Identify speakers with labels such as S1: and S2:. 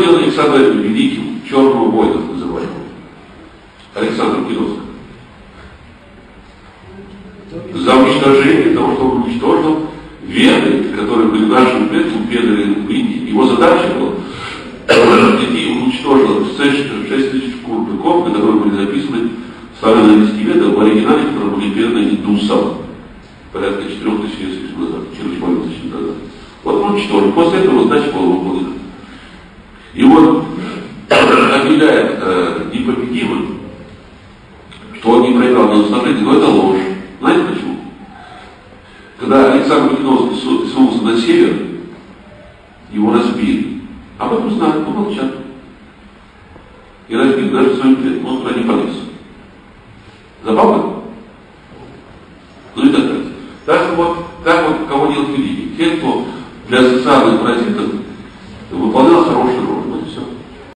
S1: сделал Александр Великим, черного воина называемого, Александр Киновского? За уничтожение того, что он уничтожил Веды, которые были нашим предкам, предали в Индии. Его задача была, он уничтожил 6 тысяч курбыков, на которые были записаны старые индийские Веды, в оригинале, которые были переданы индусам порядка 4000 лет назад, 4,5 тысяч назад. Вот он уничтожил. После этого задача была выполнена. И вот объявляет непобедимым, что он не проиграл на уничтожение, но это ложь. Знаете почему? Когда Александр Македонский сунулся на север, его разбили. А потом знают, помолчат. И разбили даже своим предком. Он туда не полез. Забавно? Ну и так далее. Так вот, кого делать великим? Те, кто для социальных поразительных